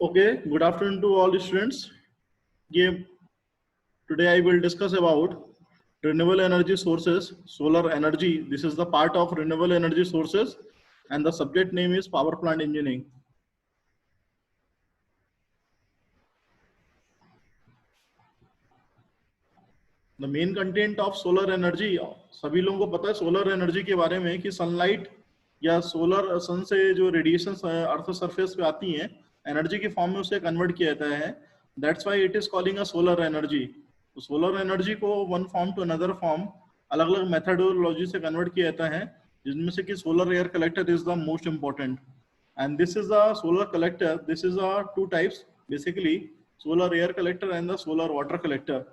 Okay, good afternoon to all the students. Yeah, today I will discuss about renewable energy sources, solar energy. This is the part of renewable energy sources, and the subject name is power plant engineering. The main content of solar energy, सभी लोगों को पता है solar energy के बारे में कि sunlight या सोलर सन से जो रेडिएशन अर्थ सरफेस पे आती हैं एनर्जी के फॉर्म में उसे कन्वर्ट किया जाता है. That's why it is calling a solar energy. तो सोलर एनर्जी को one form to another form अलग अलग मेथडोलॉजी से कन्वर्ट किया जाता है, जिनमें से कि solar air collector is the most important. And this is a solar collector. This is a two types basically, solar air collector and the solar water collector.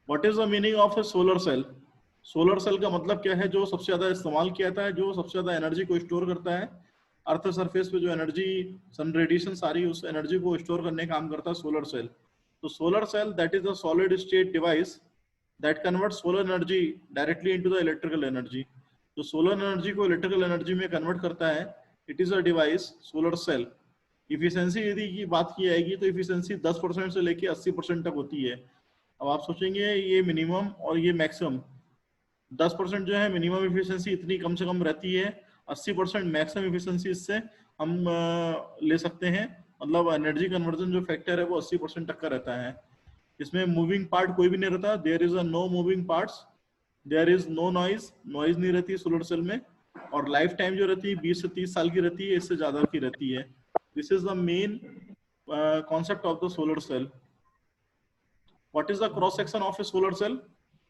What is the meaning of a solar cell? Solar cell का मतलब क्या है? जो सबसे ज्यादा इस्तेमाल किया जाता है, जो सबसे ज्यादा एनर्जी को स्टोर करता है अर्थ सरफेस पे, जो एनर्जी सन रेडिएशन सारी उस एनर्जी को स्टोर करने का काम करता है सोलर सेल. तो solar cell that is a solid state device that convert solar energy directly into the electrical energy. तो सोलर एनर्जी को इलेक्ट्रिकल एनर्जी में कन्वर्ट करता है. It is a device solar cell. Efficiency यदि की बात की जाएगी तो इफिशियंसी 10% से लेकर 80% तक होती है. अब आप सोचेंगे ये मिनिमम और ये मैक्सिमम. 10% जो है मिनिमम इफिशियंसी इतनी कम से कम रहती है, 80% मैक्सिमम इफिशियंसी इससे हम ले सकते हैं. मतलब एनर्जी कन्वर्जन जो फैक्टर है वो 80% तक का रहता है. इसमें मूविंग पार्ट कोई भी नहीं रहता. There is a no moving parts. There is no noise. Noise नहीं रहती सोलर सेल में. और लाइफ टाइम जो रहती है 20 से 30 साल की रहती है, इससे ज्यादा की रहती है. This is the main concept of the solar cell. What is the cross section of a solar cell?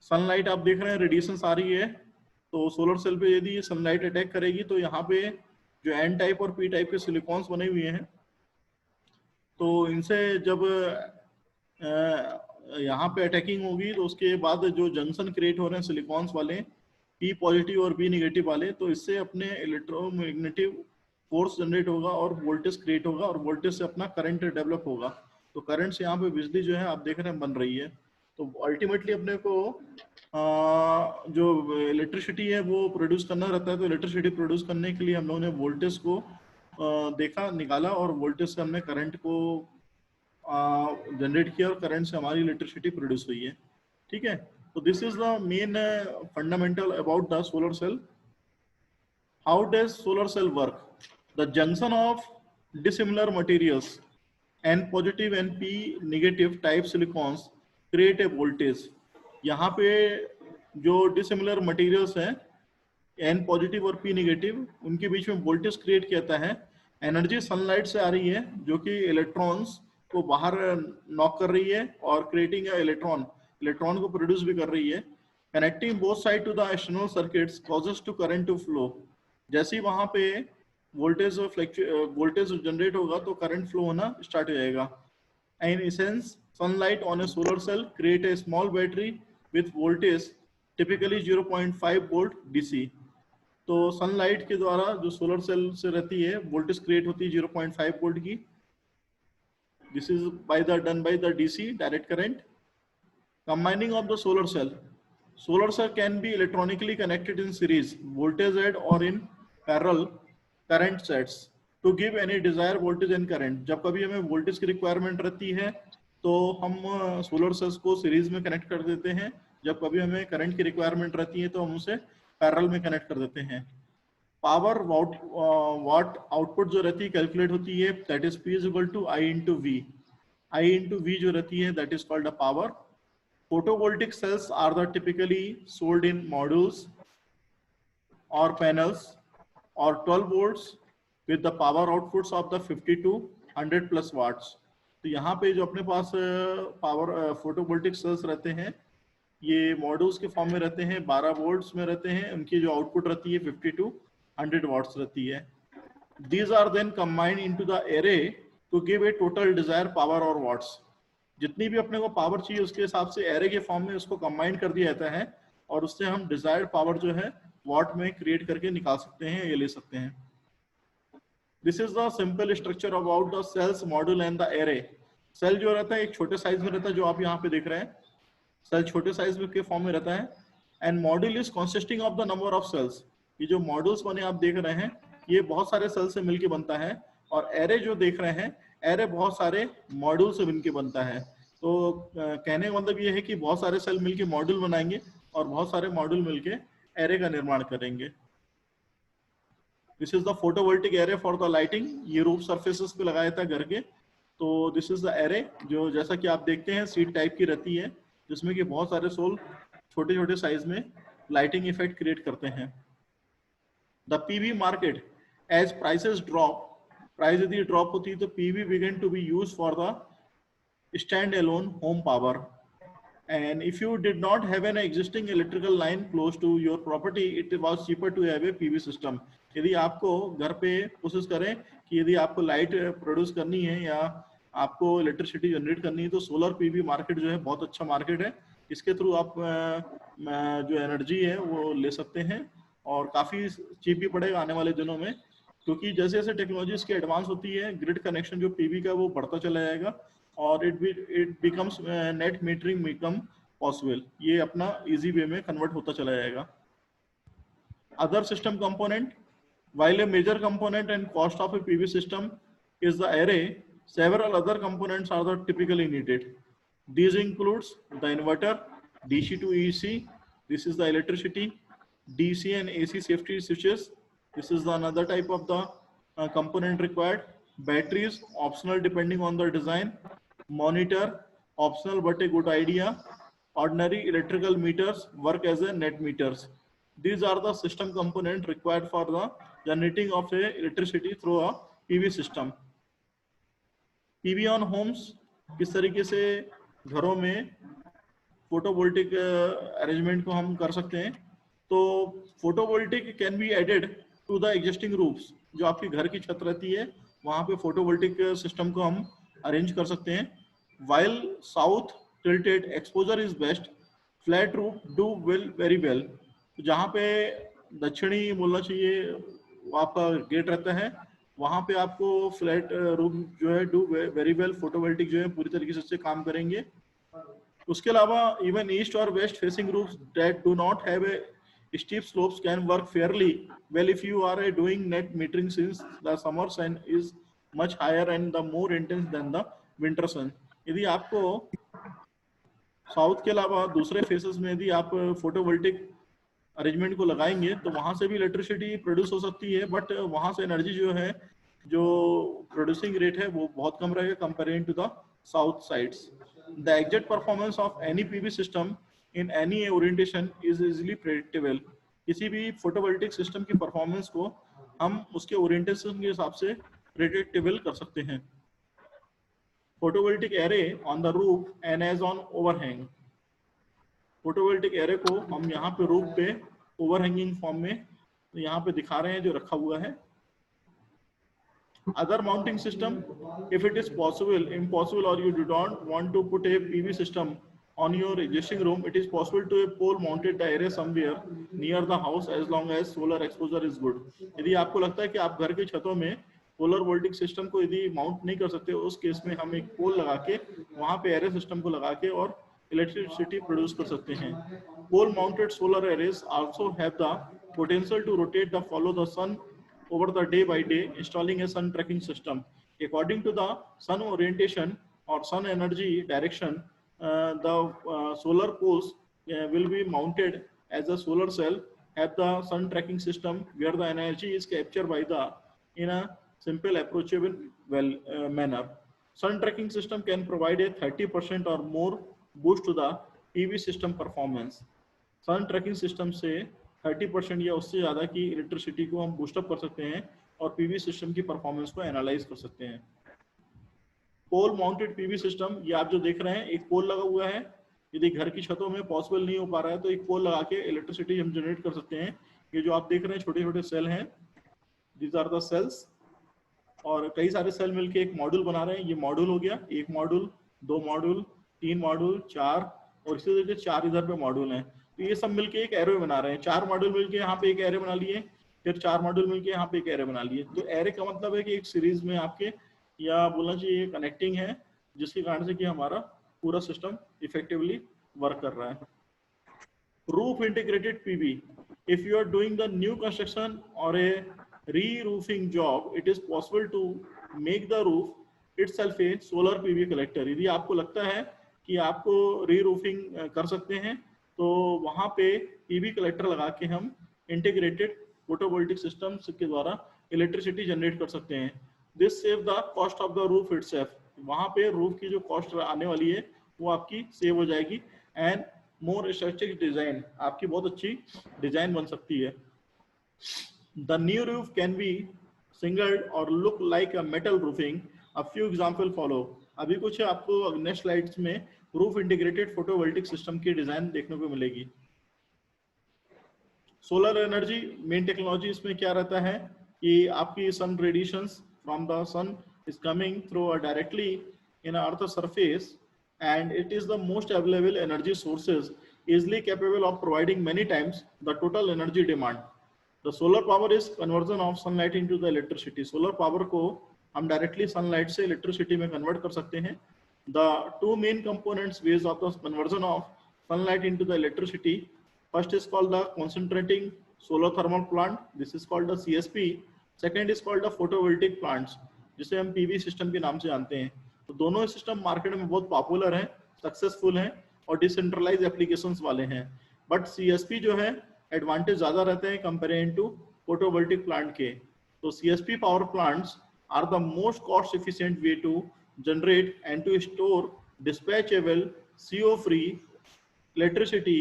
Sunlight आप देख रहे हैं रेडिएशन आ रही है, तो सोलर सेल पे यदि सनलाइट अटैक करेगी तो यहाँ पे जो एन टाइप और पी टाइप के सिलिकॉन्स बने हुए हैं, तो इनसे जब यहाँ पे अटैकिंग होगी तो उसके बाद जो जंक्शन क्रिएट हो रहे हैं सिलिकॉन्स वाले, पी पॉजिटिव और बी निगेटिव वाले, तो इससे अपने इलेक्ट्रोमैग्नेटिव फोर्स जनरेट होगा और वोल्टेज क्रिएट होगा और वोल्टेज से अपना करंट डेवलप होगा. तो करंट से यहाँ पे बिजली जो है आप देख रहे हैं बन रही है. तो अल्टीमेटली अपने को जो इलेक्ट्रिसिटी है वो प्रोड्यूस करना रहता है. तो इलेक्ट्रिसिटी प्रोड्यूस करने के लिए हम लोगों ने वोल्टेज को देखा, निकाला, और वोल्टेज से हमने करंट को जनरेट किया और करंट से हमारी इलेक्ट्रिसिटी प्रोड्यूस हुई है. ठीक है. तो this is the main fundamental about the solar cell. How does solar cell work? The junction of dissimilar materials, N positive and P negative type silicons create a voltage. यहाँ पे जो dissimilar materials हैं N positive और P negative, उनके बीच में voltage create किया जाता है. एनर्जी सनलाइट से आ रही है जो कि इलेक्ट्रॉन्स को बाहर नॉक कर रही है और क्रिएटिंग इलेक्ट्रॉन को प्रोड्यूस भी कर रही है. Connecting both side to the external circuits causes to current to flow. जैसे ही वहां पे वोल्टेज जनरेट होगा तो करंट फ्लो होना स्टार्ट हो जाएगा. In essence, sunlight on a solar cell create a small battery with voltage typically 0.5 volt DC. तो सनलाइट के द्वारा जो सोलर सेल से रहती है वोल्टेज क्रिएट होती है 0.5 वोल्ट की. This is done by the DC direct current. Combining of the solar cell. Solar cell can be electronically connected in series, voltage add or in parallel current sets to give any desired voltage and current. जब कभी हमें voltage की requirement रहती है तो हम solar cells को series में कनेक्ट कर देते हैं. जब कभी हमें करंट की रिक्वायरमेंट रहती है तो हम उसे पैरेलल में कनेक्ट कर देते हैं. पावर वाट आउटपुट जो रहती है कैलकुलेट होती है, that is P is equal to I into V. I into V जो रहती है that is called a power. Photovoltaic cells are the typically sold in modules or panels or 12 volts with the power outputs of the 50 to 100 plus watts. तो यहाँ पे जो अपने पास power photovoltaic sales रहते हैं, ये मॉड्यूल्स के फॉर्म में रहते हैं, 12 वोल्ट्स में रहते हैं. उनकी जो आउटपुट रहती है 50 टू 100 वाट्स रहती है. These are then combined into the array to give a total desired power or watts. जितनी भी अपने को पावर चाहिए उसके हिसाब से एरे के फॉर्म में उसको कंबाइन कर दिया जाता है और उससे हम डिजायर्ड पावर जो है वॉट में क्रिएट करके निकाल सकते हैं, ये ले सकते हैं. This is the simple structure about the cells module and the array. Cell जो रहता है एक छोटे साइज में रहता है, जो आप यहाँ पे देख रहे हैं सेल छोटे साइज में के फॉर्म में रहता है. And module is consisting of the number of cells. ये जो मॉड्यूल्स बने आप देख रहे हैं ये बहुत सारे सेल से मिलकर बनता है. और एरे जो देख रहे हैं, एरे बहुत सारे मॉड्यूल से मिलके बनता है। तो कहने का मतलब ये है कि बहुत सारे सेल मिलके मॉड्यूल बनाएंगे और बहुत सारे मॉड्यूल मिलके एरे का निर्माण करेंगे। This is the photovoltaic array for the lighting. ये रूफ सरफेसेस पे लगाया था घर के। तो दिस इज द एरे, जो जैसा कि आप देखते हैं सीट टाइप की रहती है, जिसमें कि बहुत सारे सोल छोटे छोटे साइज में लाइटिंग इफेक्ट क्रिएट करते हैं। The PV market, as prices drop, price यदि ड्रॉप होती है तो PV begin to be use for the stand alone home power. And if you did not have an existing electrical line close to your property, it was cheaper to have a PV system. यदि आपको घर पे कोशिश करें कि यदि आपको light produce करनी है या आपको इलेक्ट्रिसिटी जनरेट करनी है, तो सोलर पीवी मार्केट जो है बहुत अच्छा मार्केट है। इसके थ्रू आप जो एनर्जी है वो ले सकते हैं और काफ़ी चीप भी पड़ेगा आने वाले दिनों में, क्योंकि जैसे जैसे टेक्नोलॉजी इसकी एडवांस होती है, ग्रिड कनेक्शन जो पीवी का वो बढ़ता चला जाएगा और it becomes net metering become possible. ये अपना इजी वे में कन्वर्ट होता चला जाएगा। Other system component, while a major component and cost of a PV system is the array, several other components are the typically needed. These includes the inverter, DC to AC, this is the electricity, DC and AC safety switches, this is the another type of the component required, batteries optional depending on the design, monitor optional but a good idea, ordinary electrical meters work as a net meters. These are the system component required for the generating of a electricity through a PV system. PV on homes, किस तरीके से घरों में photovoltaic arrangement को हम कर सकते हैं। तो photovoltaic can be added to the existing roofs, जो आपकी घर की छत रहती है वहाँ पे फोटोवोल्टिक सिस्टम को हम अरेंज कर सकते हैं। While south tilted exposure is best, flat roof do very well. जहाँ पे दक्षिणी बोलना चाहिए आपका गेट रहता है, वहाँ पे आपको फ्लैट रूफ जो है डू वेरी वेल, फोटोवोल्टिक जो है पूरी तरीके से काम करेंगे। उसके अलावा इवन ईस्ट और waste facing roofs that do not have a steep slopes can work fairly well if you are doing net metering, since the summer sun is much higher and the more intense than the winter sun. यदि आपको south के अलावा दूसरे faces में यदि आप photovoltaic arrangement को लगाएंगे तो वहां से भी इलेक्ट्रिसिटी प्रोड्यूस हो सकती है, बट वहां से एनर्जी जो है, जो प्रोड्यूसिंग रेट है वो बहुत कम रहेगा comparing to the south sides. The exact performance of any PV system in any orientation is easily predictable. किसी भी फोटोवोल्टिक सिस्टम की परफॉर्मेंस को हम उसके ओरिएंटेशन के हिसाब से प्रेडिक्टेबल कर सकते हैं। Photovoltaic array on the roof and as on overhang, photovoltaic array को हम यहाँ पे रूफ पे ओवरहैंगिंग फॉर्म में यहाँ पे दिखा रहे हैं जो रखा हुआ है। Other mounting system, if it is impossible or you do not want to put a PV system on your existing room, it is possible to a pole mounted array somewhere near the house as long as solar exposure is good. यदि आपको लगता है कि आप घर की छतों में पोलर वोल्टिक सिस्टम को यदि माउंट नहीं कर सकते, उस केस में हम एक पोल लगा के वहाँ पे एरे सिस्टम को लगा के और इलेक्ट्रिसिटी प्रोड्यूस कर सकते हैं। Pole mounted solar arrays also have the potential to rotate the follow the sun over the day by day, installing a sun tracking system according to the sun orientation or sun energy direction. The solar poles will be mounted as a solar cell at the sun tracking system, where the energy is captured by the in a simple approachable manner. Sun tracking system can provide a 30% or more boost to the PV system performance. Sun tracking system से 30% या उससे ज़्यादा की electricity को हम boost up कर सकते हैं और पीवी सिस्टम की परफॉर्मेंस को एनालाइज कर सकते हैं। पोल माउंटेड पीवी सिस्टम, ये आप जो देख रहे हैं एक पोल लगा हुआ है। यदि घर की छतों में पॉसिबल नहीं हो पा रहा है तो एक पोल लगा के इलेक्ट्रिसिटी हम जनरेट कर सकते हैं। ये जो आप देख रहे हैं छोटे छोटे सेल हैं, दीज आर द सेल्स, और कई सारे सेल मिलके एक मॉड्यूल बना रहे हैं। ये मॉड्यूल हो गया, एक मॉड्यूल, दो मॉड्यूल, तीन मॉड्यूल, चार, और इसी तरीके चार इधर पे मॉड्यूल हैं। तो ये सब मिलके एक एरे बना रहे हैं। चार मॉड्यूल मिलके यहाँ पे एक एरे बना लिए, फिर चार मॉड्यूल मिलके यहाँ पे एक एरे बना लिए। तो एरे का मतलब है कि एक सीरीज में आपके, या बोलना चाहिए कनेक्टिंग है, जिसके कारण से कि हमारा पूरा सिस्टम इफेक्टिवली वर्क कर रहा है। Roof integrated PV, if you are doing the new construction और a re-roofing job, it is possible to make the roof itself a solar PV collector. यदि आपको लगता है कि आपको री-रूफिंग कर सकते हैं, तो वहाँ पे PV कलेक्टर लगा के हम इंटीग्रेटेड फोटोवोल्टिक सिस्टम के द्वारा इलेक्ट्रिसिटी जनरेट कर सकते हैं. This save the cost of the roof itself. वहाँ पे रूफ की जो कॉस्ट आने वाली है वो आपकी सेव हो जाएगी. एंड मोर स्ट्रेटेजिक डिजाइन, आपकी बहुत अच्छी डिजाइन बन सकती है. The new roof can be singled or look like a metal roofing. A few example follow. अभी कुछ आपको नेक्स्ट स्लाइड्स में रूफ इंटीग्रेटेड फोटोवोल्टिक सिस्टम की डिजाइन देखने को मिलेगी. सोलर एनर्जी मेन टेक्नोलॉजी इसमें क्या रहता है कि आपकी sun radiations from the sun is coming through directly in earth surface, and it is the most available energy sources, easily capable of providing many times the total energy demand. The solar power is conversion of sunlight into the electricity. Solar power को हम directly sunlight से electricity में convert कर सकते हैं. The two main components ways of the conversion of sunlight into the electricity. First is called the concentrating solar thermal plant. This is called the CSP. Second is called the photovoltaic plants, जिसे हम PV system के नाम से जानते हैं. तो दोनों system market में बहुत पॉपुलर हैं, सक्सेसफुल हैं और डिसेंट्रलाइज एप्लीकेशंस वाले हैं. बट CSP जो है एडवांटेज ज्यादा रहते हैं कंपेयरिंग टू फोटोवोल्टिक प्लांट के. तो CSP power plants are the most cost efficient way to generate and to store dispatchable CO free electricity.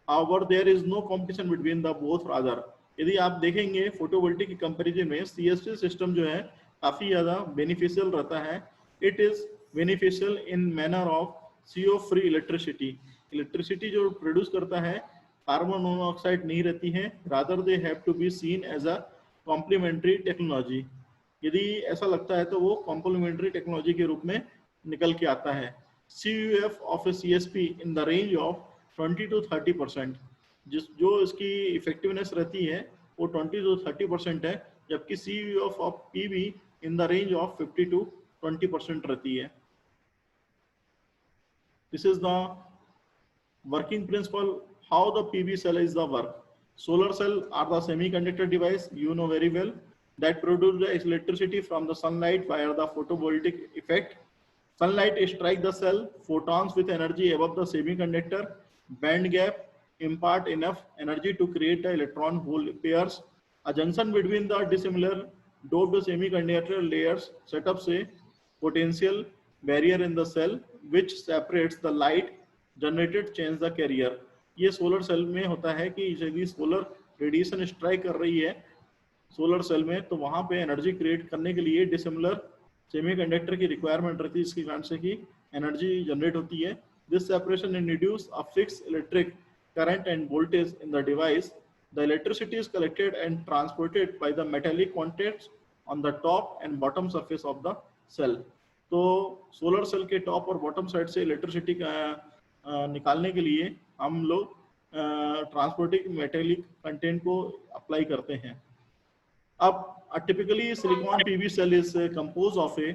However there is no competition between the both rather. यदि आप देखेंगे photovoltaic के comparison में CSP system जो है काफी ज्यादा beneficial रहता है. It is beneficial in manner of CO free electricity. Electricity जो प्रोड्यूस करता है कार्बन मोनोऑक्साइड नहीं रहती है, rather they have to be seen as a complementary technology. यदि ऐसा लगता है तो वो complementary technology के रूप में निकल के आता है. CUF of a CSP in the range of 20 to 30%. जो इसकी इफेक्टिवनेस रहती है वो 20 to 30% है, जबकि CUF of PV in the range of 50 to 20% रहती है. This is the working principle how the PV cell is the work. Solar cell are the semiconductor device you know very well that produce the electricity from the sunlight via the photovoltaic effect. Sunlight strike the cell, photons with energy above the semiconductor band gap impart enough energy to create the electron hole pairs. A junction between the dissimilar doped semiconductor layers set up say potential barrier in the cell which separates the light generated change the carrier. ये solar cell में होता है कि यदि solar radiation strike कर रही है solar cell में, तो वहां पे एनर्जी क्रिएट करने के लिए डिसिमिलर सेमीकंडक्टर की रिक्वायरमेंट रहती है, इसके कारण से कि एनर्जी जनरेट होती है. This separation induce a fixed electric current and voltage in the device. The electricity is collected and transported by the metallic contacts on the top and bottom surface of the cell. तो solar cell के top और bottom side से electricity निकालने के लिए हम लोग transporting metallic content को अप्लाई करते हैं. अब typically silicon PV cell is composed of a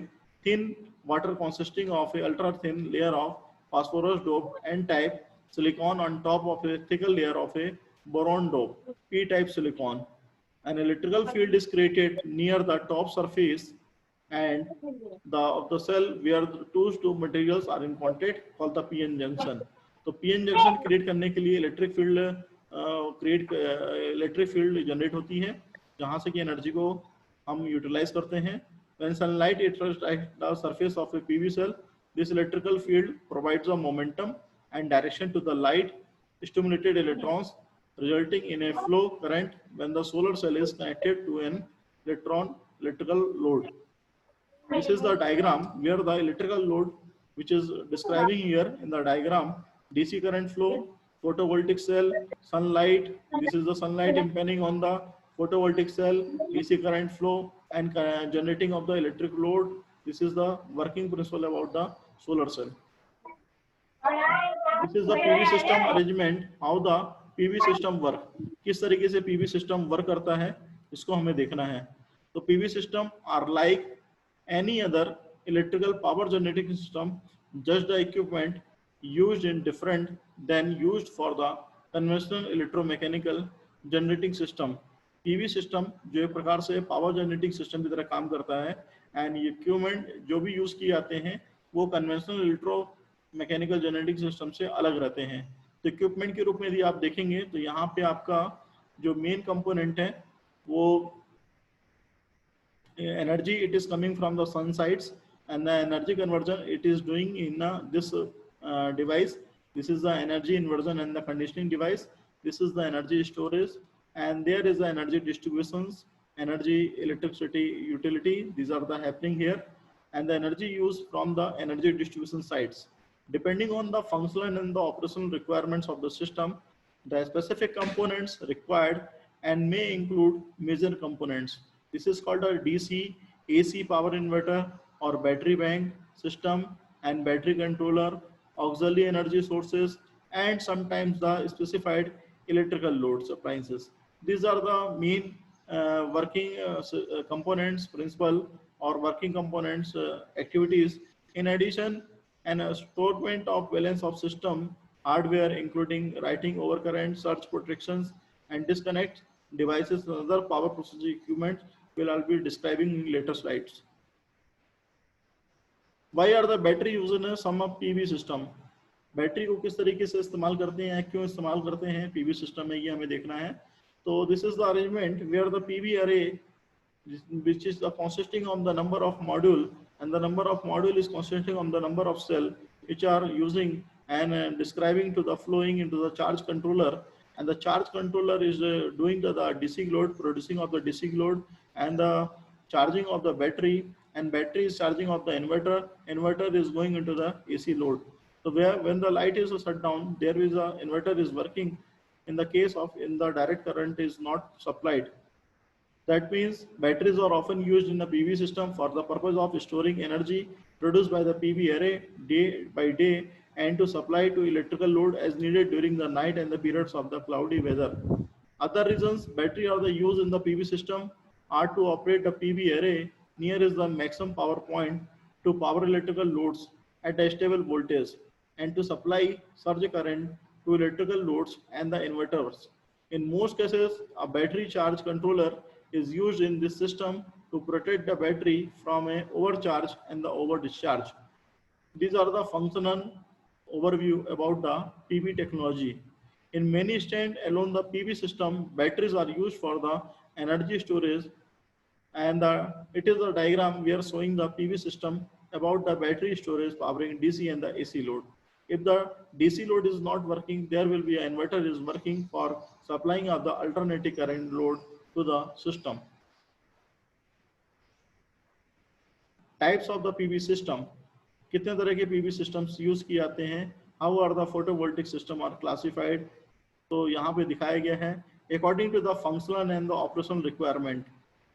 thin water consisting of a ultra thin layer of phosphorus doped N-type silicon on top of a thicker layer of a boron doped P-type silicon. An electrical field is created near the top surface and of the cell where the two materials are in contact called the PN junction. तो PN junction create करने के लिए electric field generate होती है, जहाँ से कि energy को हम यूटिलाइज करते हैं. When sunlight enters the surface of a PV cell, this electrical field provides a momentum and direction to the light stimulated electrons, resulting in a flow current when the solar cell is connected to an electrical load. This is the diagram where the electrical load, which is describing here in the diagram, DC current flow, photovoltaic cell, sunlight. This is the sunlight impinging on the photovoltaic cell, DC current flow, and generating of the electric load. This is the working principle about the solar cell. This is the PV system arrangement. How the PV system work? किस तरीके से PV system work करता है, इसको हमें देखना है. तो PV system are like any other electrical power generating system, just the equipment used in different than used for the conventional electromechanical generating system. PV system जो एक प्रकार से पावर जनरेटिंग सिस्टम की तरह काम करता है, एंड इक्विपमेंट जो भी यूज किए जाते हैं वो conventional electro mechanical generating system से अलग रहते हैं। तो इक्विपमेंट के रूप में यदि आप देखेंगे तो यहाँ पे आपका जो मेन कंपोनेंट है वो energy, it is coming from the sun sides, and the energy conversion it is doing in this device. This is the energy inversion and the conditioning device. This is the energy storage, and there is the energy distributions, energy electricity utility. These are the happening here, and the energy used from the energy distribution sites. Depending on the functional and the operational requirements of the system, the specific components required and may include major components. This is called a DC, AC power inverter or battery bank system and battery controller, auxiliary energy sources, and sometimes the specified electrical loads appliances. These are the main working components, principal or working components activities. In addition, an assortment of balance of system hardware including writing overcurrent, surge protections, and disconnect devices and other power processing equipment will all be describing in later slides. Why are the battery used in some of PV system? Battery को किस तरीके से इस्तेमाल करते हैं, क्यों इस्तेमाल करते हैं पीवी सिस्टम में, ये हमें देखना है। तो this is the arrangement where the PV array which is the consisting of the number of module, and the number of module is consisting of the number of cell which are using and describing to the flowing into the charge controller, and the charge controller is doing the DC load, producing of the DC load, and the charging of the battery, and battery is charging of the inverter is going into the AC load. So when the light is shut down, there is a inverter is working. In the case of in the direct current is not supplied, that means batteries are often used in the PV system for the purpose of storing energy produced by the PV array day by day and to supply to electrical load as needed during the night and the periods of the cloudy weather. Other reasons battery are the use in the PV system are to operate the PV array near is the maximum power point to power electrical loads at a stable voltage and to supply surge current to electrical loads and the inverters. In most cases, a battery charge controller is used in this system to protect the battery from a overcharge and the over discharge. These are the functional overview about the PV technology. In many stand-alone the PV system, batteries are used for the energy storage, and it is a diagram we are showing the PV system about the battery storage powering DC and the AC load. If the DC load is not working, there will be an inverter is working for supplying of the alternating current load to the system. Types of the PV system. कितने तरह के PV systems use किए जाते हैं? How are the photovoltaic system are classified? तो यहाँ पे दिखाया गया है according to the functional and the operational requirement.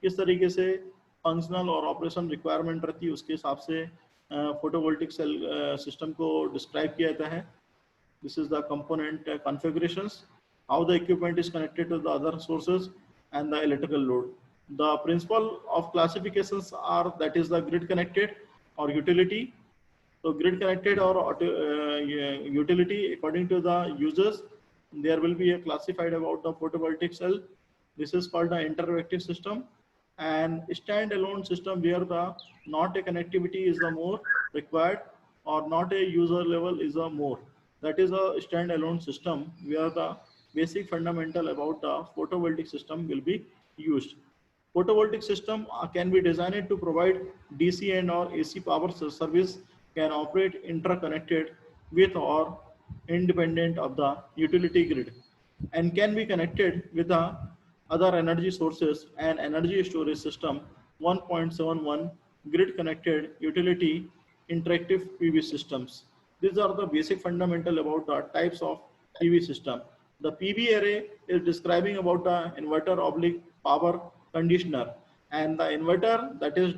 किस तरीके से functional और operation requirement रहती है उसके हिसाब से photovoltaic cell system को describe किया जाता है. This is the component configurations, how the equipment is connected to the other sources and the electrical load. The principle of classifications are that is the grid connected or utility. So grid connected or utility according to the users, there will be a classified about the photovoltaic cell. This is called the interactive system, and standalone system where the not a connectivity is the more required or not a user level is a more. That is a standalone system where the basic fundamental about the photovoltaic system will be used. Photovoltaic system can be designed to provide DC and or AC power service, can operate interconnected with or independent of the utility grid, and can be connected with the other energy sources and energy storage system. 1.71 grid connected utility interactive PV systems. These are the basic fundamental about the types of PV system. The PV array is describing about the inverter oblique power conditioner, and the inverter that is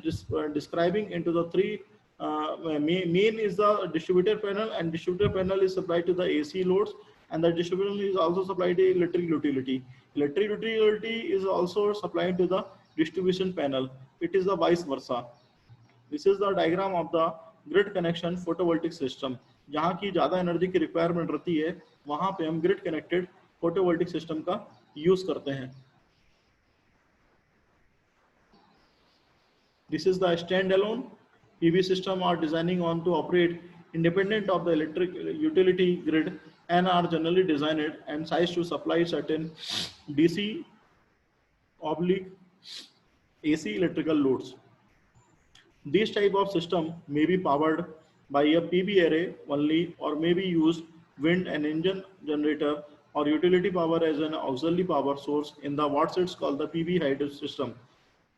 describing into the three main is the distributor panel, and distributor panel is supplied to the AC loads, and the distributor is also supplied to electric utility. Electric utility is also supplied to the distribution panel. It is the vice versa. This is the diagram of the grid connection photovoltaic system. जहाँ की ज़्यादा energy की requirement रहती है वहाँ पे हम grid connected photovoltaic system का यूज करते हैं. This is the standalone PV system are designing on to operate independent of the electric utility grid and are generally designed and sized to supply certain DC oblique AC electrical loads. This type of system may be powered by a PV array only or may be used wind and engine generator or utility power as an auxiliary power source in the what it's called the PV hybrid system.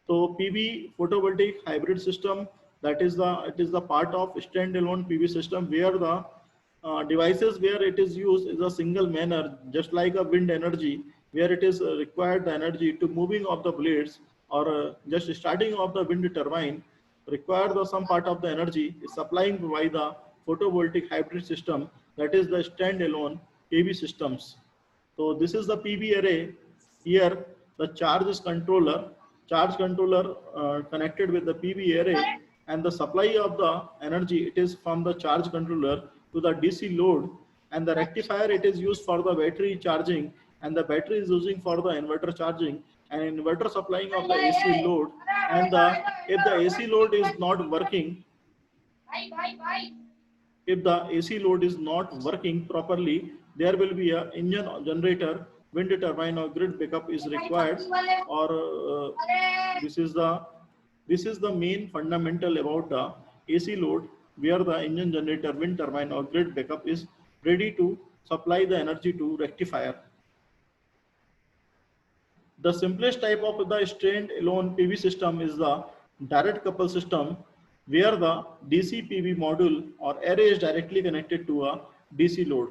So PV photovoltaic hybrid system, that is the it is the part of standalone PV system where the devices where it is used is a single manner, just like a wind energy, where it is required the energy to moving of the blades or just starting of the wind turbine require the some part of the energy is supplying by the photovoltaic hybrid system, that is the standalone PV systems. So this is the PV array. Here the charge controller connected with the PV array, and the supply of the energy it is from the charge controller to the DC load, and the rectifier it is used for the battery charging, and the battery is using for the inverter charging, and inverter supplying of the AC load, and the if the AC load is not working, if the AC load is not working properly, there will be a engine or generator, wind turbine or grid backup is required. Or this is the main fundamental about the AC load, where the engine generator, wind turbine or grid backup is ready to supply the energy to rectifier. The simplest type of the stand-alone PV system is the direct couple system, where the DC PV module or array is directly connected to a DC load.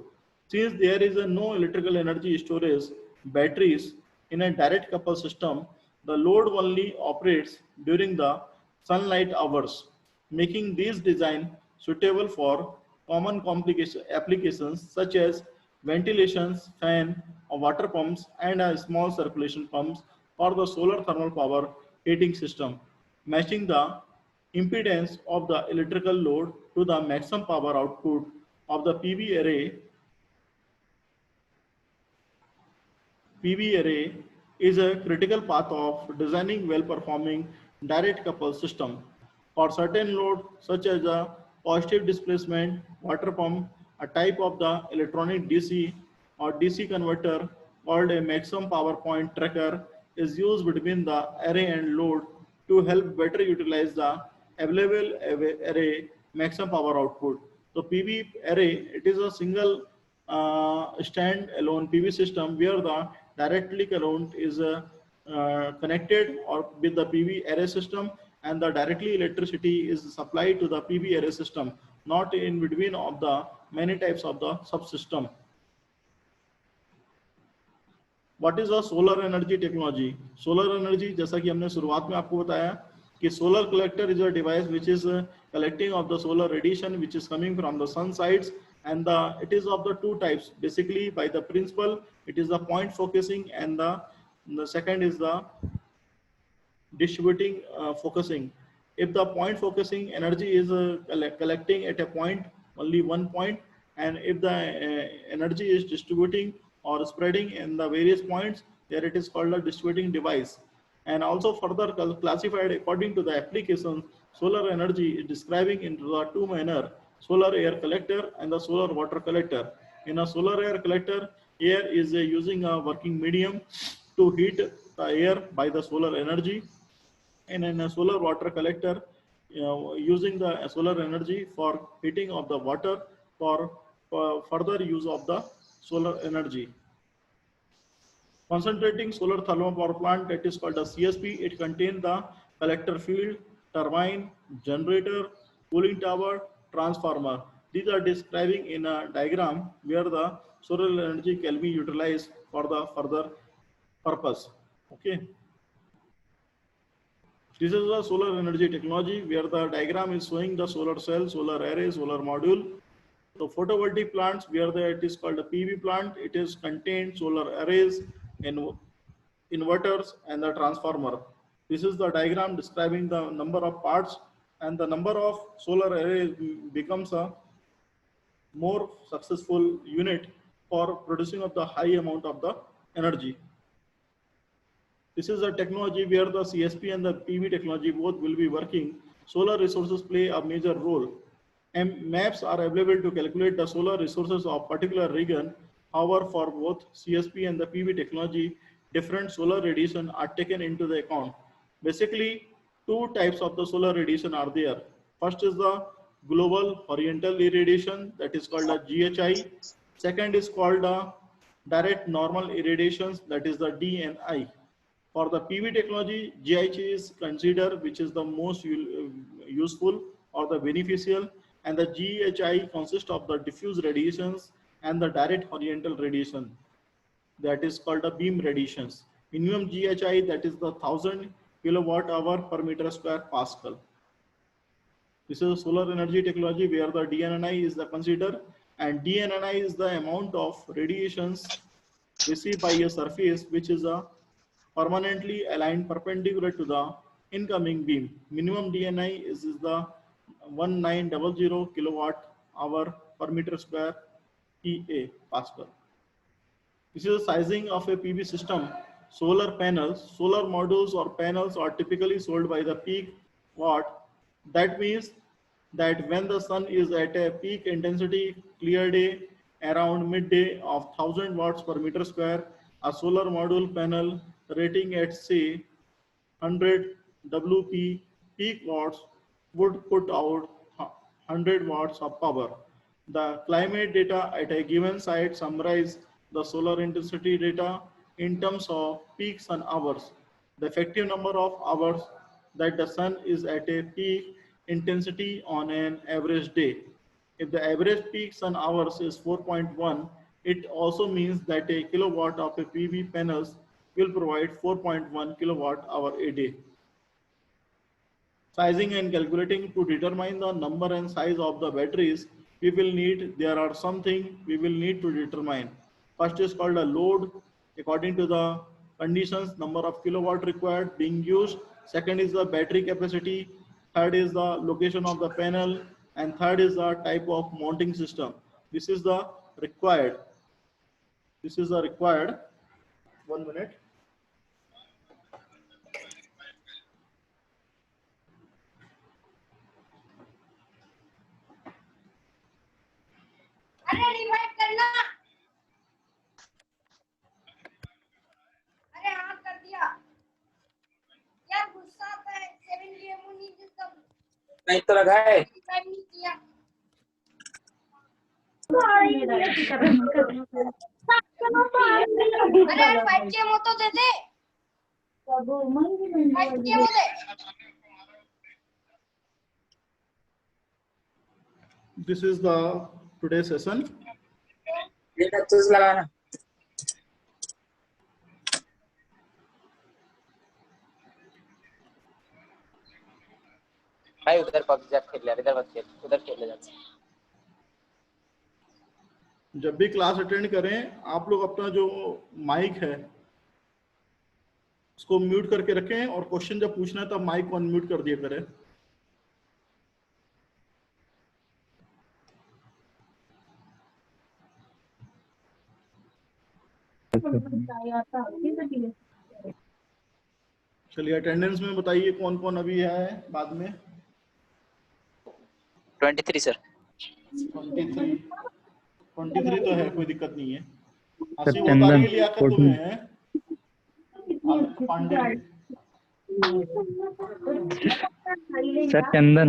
Since there is no electrical energy storage batteries in a direct couple system, the load only operates during the sunlight hours, making these design suitable for common complication applications such as ventilations, fan, or water pumps, and a small circulation pumps for the solar thermal power heating system, matching the impedance of the electrical load to the maximum power output of the PV array is a critical path of designing well-performing direct couple system. For certain load, such as a positive displacement water pump, a type of the electronic DC or DC converter called a maximum power point tracker is used between the array and load to help better utilize the available array maximum power output. So PV array, it is a single stand-alone PV system where the directly current is connected or with the PV array system, and the directly electricity is supplied to the PV array system, not in between of the many types of the subsystem. What is a solar energy technology? Solar energy, जैसा कि हमने शुरुआत में आपको बताया कि solar collector is a device which is collecting of the solar radiation which is coming from the sun sides, and it is of the two types basically. By the principle, it is the point focusing, and the second is the distributing focusing. If the point focusing energy is collecting at a point, only one point, and if the energy is distributing or spreading in the various points, there it is called a distributing device. And also further classified according to the application, solar energy is describing into the two manner: solar air collector and the solar water collector. In a solar air collector, air is using a working medium to heat the air by the solar energy, and in a solar water collector, using the solar energy for heating of the water for further use of the solar energy. Concentrating solar thermal power plant, that is called a CSP. It contains the collector field, turbine, generator, cooling tower, transformer. These are describing in a diagram where the solar energy can be utilized for the further purpose. Okay. This is the solar energy technology where the diagram is showing the solar cell, solar array, solar module. So photovoltaic plants, where it is called a PV plant, it is contained solar arrays, inverters, and the transformer. This is the diagram describing the number of parts, and the number of solar arrays becomes a more successful unit for producing of the high amount of the energy. This is a technology where the CSP and the PV technology both will be working. Solar resources play a major role. And maps are available to calculate the solar resources of particular region. However, for both CSP and the PV technology, different solar radiation are taken into the account. Basically, two types of the solar radiation are there. First is the global horizontal irradiation, that is called a GHI. Second is called the direct normal irradiations, that is the DNI. For the PV technology, GHI is considered which is the most useful or the beneficial, and the GHI consists of the diffuse radiations and the direct horizontal radiation, that is called the beam radiations. Minimum GHI, that is the 1000 kilowatt hour per meter square Pascal. This is a solar energy technology where the DNI is the consider, and DNI is the amount of radiations received by a surface which is a permanently aligned perpendicular to the incoming beam. Minimum DNI is the 1900 kilowatt hour per meter square PA Pascal. This is the sizing of a PV system. Solar panels, solar modules or panels are typically sold by the peak watt. That means that when the sun is at a peak intensity, clear day, around midday of 1000 watts per meter square, a solar module panel rating at say 100 WP peak watts would put out 100 watts of power. The climate data at a given site summarize the solar intensity data in terms of peak sun hours, the effective number of hours that the sun is at a peak intensity on an average day. If the average peak sun hours is 4.1, it also means that a kilowatt of a PV panels will provide 4.1 kilowatt hour a day. Sizing and calculating to determine the number and size of the batteries there are something we will need to determine. First is called a load according to the conditions, number of kilowatt required being used. Second is the battery capacity. Third is the location of the panel, and third is the type of mounting system. This is the required. This is the required. 1 minute. नहीं तो लगा है अरे five के तो दे दे This is the today's session. ये चीज लगाना भाई उधर पबजी खेल ले इधर मत खेल उधर खेल ले जा जब भी क्लास अटेंड करें आप लोग अपना जो माइक है उसको म्यूट करके रखें और क्वेश्चन जब पूछना है तब माइक को अनम्यूट कर दिया करें. चलिए अटेंडेंस में बताइए कौन कौन अभी है बाद में. 23 सर 23 तो है कोई दिक्कत नहीं है. आसिफ उतारी लिया कर तुम्हें है पांडे सर चंदन